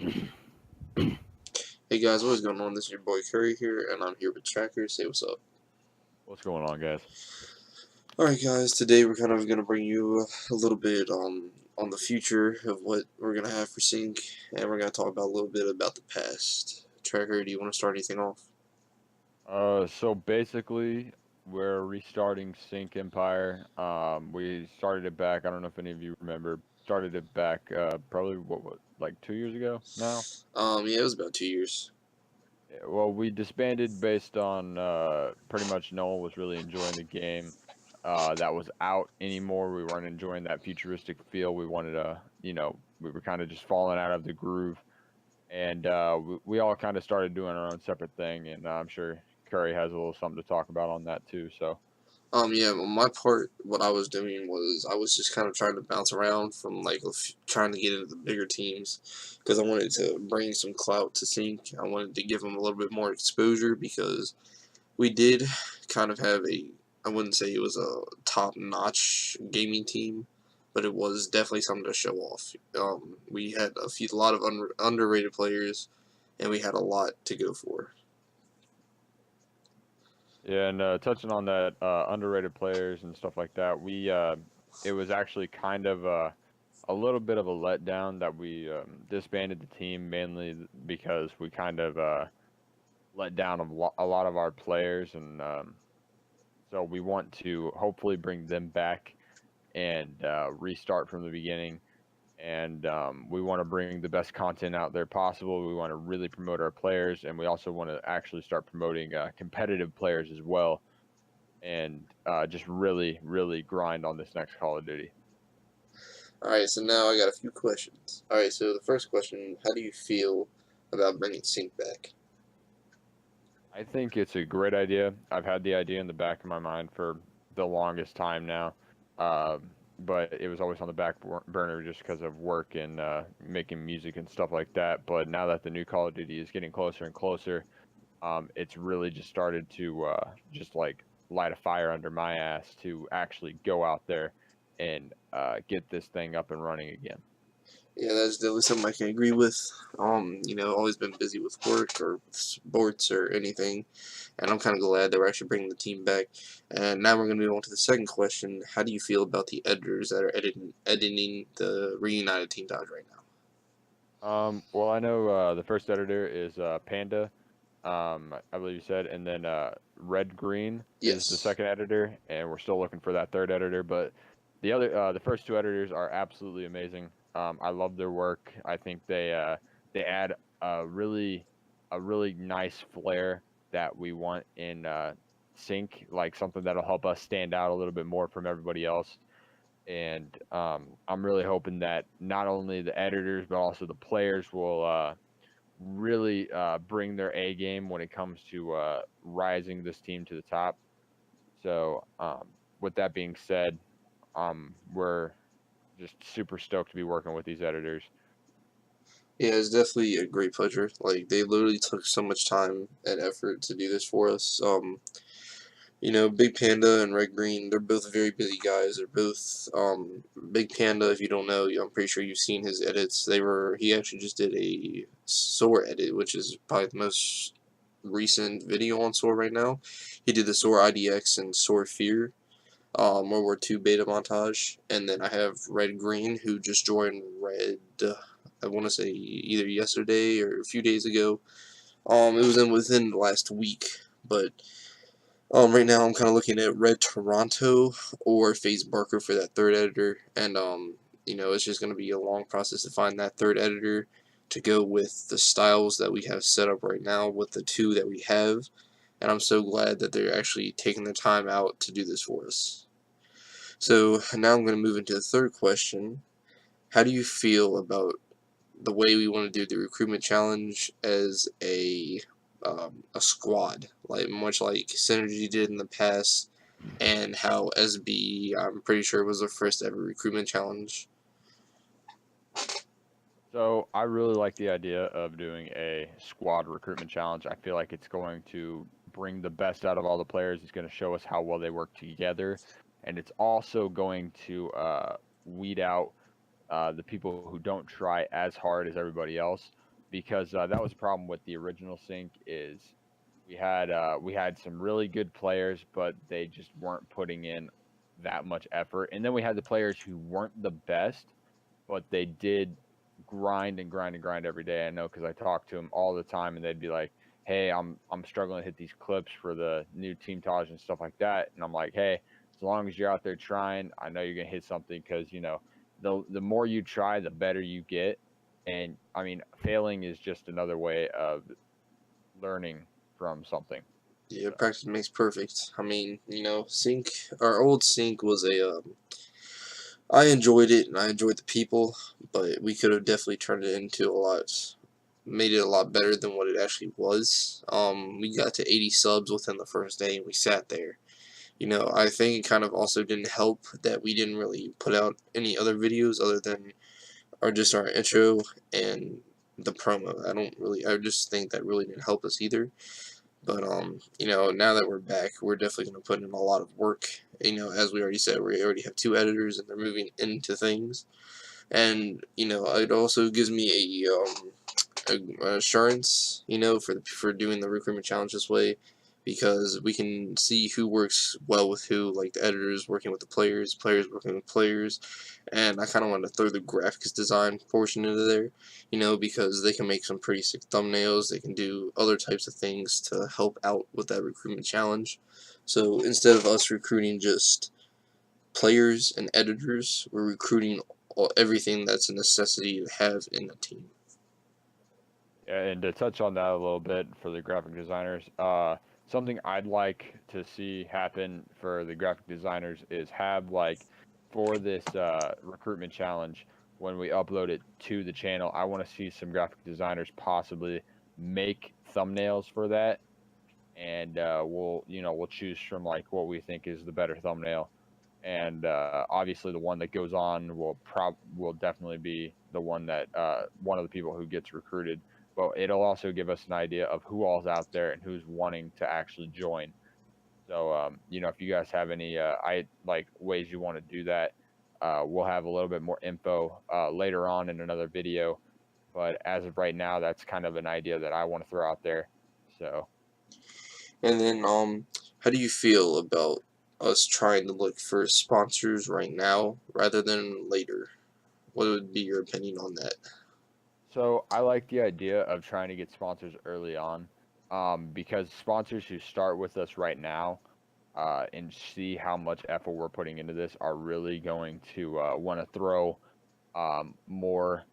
Hey guys, what is going on? This is your boy Curry here, and I'm here with Tracker. Say what's up. What's going on, guys? Alright guys, today we're kind of going to bring you a little bit on the future of what we're going to have for Sync, and we're going to talk about a little bit about the past. Tracker, do you want to start anything off? So basically, we're restarting Sync Empire. We started it back. I don't know if any of you remember. Started it back probably what like 2 years ago now. Yeah, it was about 2 years. Well, we disbanded based on pretty much no one was really enjoying the game that was out anymore. We weren't enjoying that futuristic feel. We wanted to, we were kind of just falling out of the groove. And we all kind of started doing our own separate thing, and I'm sure Curry has a little something to talk about on that too. So, Yeah, on my part, what I was doing was I was just kind of trying to bounce around from like trying to get into the bigger teams because I wanted to bring some clout to Sync. I wanted to give them a little bit more exposure because we did kind of have I wouldn't say it was a top-notch gaming team, but it was definitely something to show off. We had a lot of underrated players, and we had a lot to go for. yeah, and touching on that underrated players and stuff like that, it was actually kind of a little bit of a letdown that we disbanded the team mainly because we kind of let down a lot of our players, and so we want to hopefully bring them back and restart from the beginning. And we want to bring the best content out there possible. We want to really promote our players, and we also want to actually start promoting competitive players as well, and just really, really grind on this next Call of Duty. Alright, so now I got a few questions. Alright, so the first question, how do you feel about bringing Sync back? I think it's a great idea. I've had the idea in the back of my mind for the longest time now, uh, but it was always on the back burner just because of work and making music and stuff like that. But now that the new Call of Duty is getting closer and closer, it's really just started to just like light a fire under my ass to actually go out there and get this thing up and running again. Yeah, that's definitely something I can agree with. Always been busy with work or sports or anything, and I'm kind of glad that we're actually bringing the team back. And now we're going to move on to the second question. How do you feel about the editors that are editing the reunited Team Dodge right now? Well, I know the first editor is Panda, I believe you said, and then Red Green is the Yes. second editor, and we're still looking for that third editor. But the first two editors are absolutely amazing. I love their work. I think they add a really nice flair that we want in sync, like something that'll help us stand out a little bit more from everybody else. And I'm really hoping that not only the editors but also the players will really bring their A game when it comes to rising this team to the top. So, with that being said, we're just super stoked to be working with these editors. Yeah, it's definitely a great pleasure. Like, they literally took so much time and effort to do this for us. Big Panda and Red Green, they're both very busy guys. They're both Big Panda. If you don't know, I'm pretty sure you've seen his edits. He actually just did a SOAR edit, which is probably the most recent video on SOAR right now. He did the SOAR IDX and SOAR Fear, World War II beta montage, and then I have Red Green who just joined Red. I want to say either yesterday or a few days ago. It was within the last week, but right now I'm kind of looking at Red Toronto or FaZe Barker for that third editor, and it's just going to be a long process to find that third editor to go with the styles that we have set up right now with the two that we have, and I'm so glad that they're actually taking the time out to do this for us. So now I'm going to move into the third question. How do you feel about the way we want to do the recruitment challenge as a squad, like much like Synergy did in the past, and how SB, I'm pretty sure, was the first ever recruitment challenge. So I really like the idea of doing a squad recruitment challenge. I feel like it's going to bring the best out of all the players. It's going to show us how well they work together, and it's also going to weed out the people who don't try as hard as everybody else. because that was a problem with the original sync is we had some really good players, but they just weren't putting in that much effort. And then we had the players who weren't the best, but they did grind and grind and grind every day. I know because I talked to them all the time, and they'd be like, "Hey, I'm struggling to hit these clips for the new team Taj and stuff like that." And I'm like, "Hey, as long as you're out there trying, I know you're gonna hit something because the more you try, the better you get." And I mean, failing is just another way of learning from something. Yeah, So practice makes perfect. I mean, sync. Our old sync was I enjoyed it and I enjoyed the people, but we could have definitely turned it into made it a lot better than what it actually was. We got to 80 subs within the first day and we sat there. I think it kind of also didn't help that we didn't really put out any other videos other than just our intro and the promo. I just think that really didn't help us either. But now that we're back, we're definitely going to put in a lot of work. As we already said, we already have two editors, and they're moving into things. And it also gives me a assurance, for doing the recruitment challenge this way, because we can see who works well with who, like the editors working with the players, players working with players, and I kind of want to throw the graphics design portion into there, because they can make some pretty sick thumbnails, they can do other types of things to help out with that recruitment challenge. So instead of us recruiting just players and editors, we're recruiting everything that's a necessity to have in a team. yeah, and to touch on that a little bit for the graphic designers, something I'd like to see happen for the graphic designers is have like for this recruitment challenge when we upload it to the channel, I want to see some graphic designers possibly make thumbnails for that, and we'll choose from like what we think is the better thumbnail, and obviously the one that goes on will definitely be the one that one of the people who gets recruited. But it'll also give us an idea of who all's out there and who's wanting to actually join. So if you guys have any I like ways you want to do that, we'll have a little bit more info later on in another video. But as of right now, that's kind of an idea that I want to throw out there. So And then, how do you feel about us trying to look for sponsors right now rather than later? What would be your opinion on that? So I like the idea of trying to get sponsors early on, because sponsors who start with us right now and see how much effort we're putting into this are really going to want to throw more.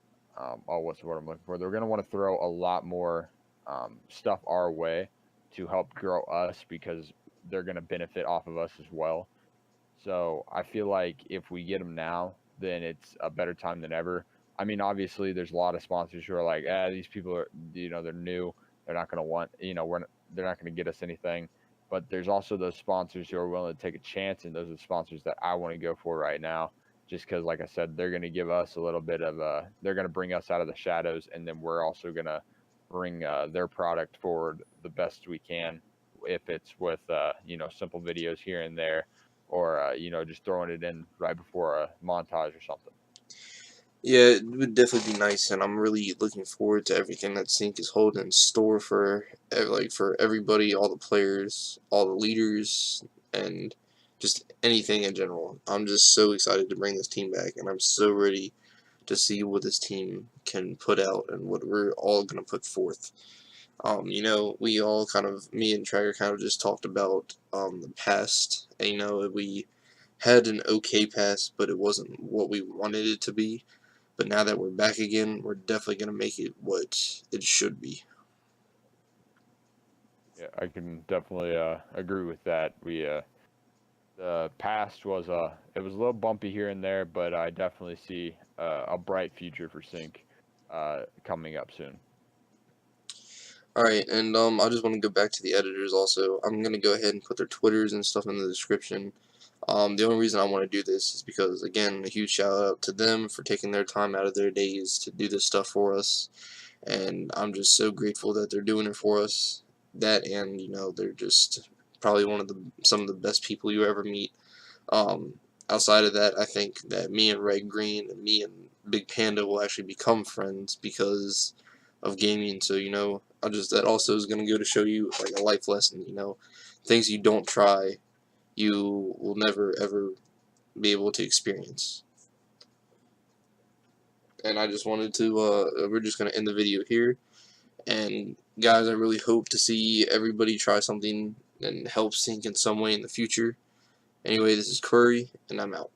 What's the word I'm looking for? They're going to want to throw a lot more stuff our way to help grow us because they're going to benefit off of us as well. So I feel like if we get them now, then it's a better time than ever. I mean, obviously, there's a lot of sponsors who are like, these people are, they're new. They're not going to want, they're not going to get us anything. But there's also those sponsors who are willing to take a chance, and those are the sponsors that I want to go for right now. Just because, like I said, they're going to give us a little bit of they're going to bring us out of the shadows, and then we're also going to bring their product forward the best we can. If it's with, simple videos here and there, or just throwing it in right before a montage or something. Yeah, it would definitely be nice, and I'm really looking forward to everything that Sync is holding in store for for everybody, all the players, all the leaders, and just anything in general. I'm just so excited to bring this team back, and I'm so ready to see what this team can put out and what we're all gonna put forth. We all me and Tracker kind of just talked about the past. And, we had an okay past, but it wasn't what we wanted it to be. But now that we're back again, we're definitely going to make it what it should be. Yeah, I can definitely agree with that. The past was it was a little bumpy here and there, but I definitely see a bright future for Sync coming up soon. Alright, and I just want to go back to the editors also. I'm going to go ahead and put their Twitters and stuff in the description. The only reason I want to do this is because, again, a huge shout out to them for taking their time out of their days to do this stuff for us. And I'm just so grateful that they're doing it for us. That, and, they're just probably some of the best people you ever meet. Um, Outside of that, I think that me and Red Green and me and Big Panda will actually become friends because of gaming. So that also is going to go to show you like a life lesson. Things you don't try, you will never ever be able to experience. And I just wanted to we're just going to end the video here. And guys, I really hope to see everybody try something and help Sync in some way in the future. Anyway, this is Curry, and I'm out.